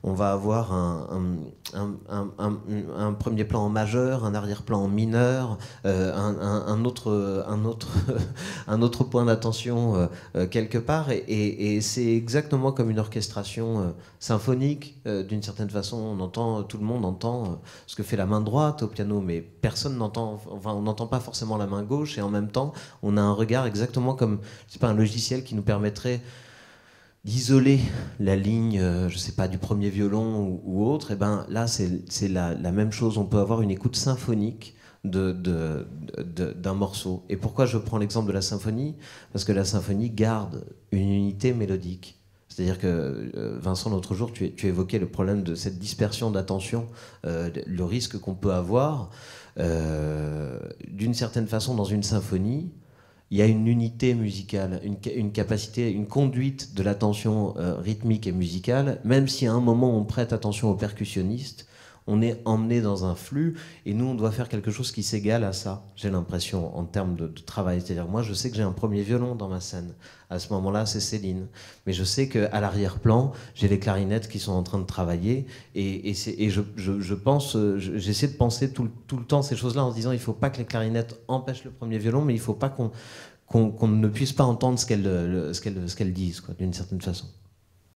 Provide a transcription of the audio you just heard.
on va avoir un premier plan en majeur, un arrière-plan en mineur, un autre point d'attention quelque part, et c'est exactement comme une orchestration symphonique. D'une certaine façon, tout le monde entend ce que fait la main droite au piano, mais personne n'entend, enfin, on n'entend pas forcément la main gauche, et en même temps, on a un regard exactement comme, c'est pas un logiciel qui nous permettrait d'isoler la ligne, je sais pas, du premier violon ou autre. Et ben là, c'est la même chose. On peut avoir une écoute symphonique d'un morceau. Et pourquoi je prends l'exemple de la symphonie? Parce que la symphonie garde une unité mélodique. C'est-à-dire que, Vincent, l'autre jour, tu évoquais le problème de cette dispersion d'attention, le risque qu'on peut avoir. D'une certaine façon, dans une symphonie, il y a une unité musicale, une capacité, une conduite de l'attention rythmique et musicale, même si à un moment on prête attention aux percussionnistes, on est emmené dans un flux, et nous on doit faire quelque chose qui s'égale à ça, j'ai l'impression, en termes de travail. C'est-à-dire, moi je sais que j'ai un premier violon dans ma scène, à ce moment-là c'est Céline, mais je sais qu'à l'arrière-plan, j'ai les clarinettes qui sont en train de travailler, et je pense, j'essaie de penser tout le temps ces choses-là, en se disant il ne faut pas que les clarinettes empêchent le premier violon, mais il ne faut pas qu'on ne puisse pas entendre ce qu'elles disent, quoi, d'une certaine façon.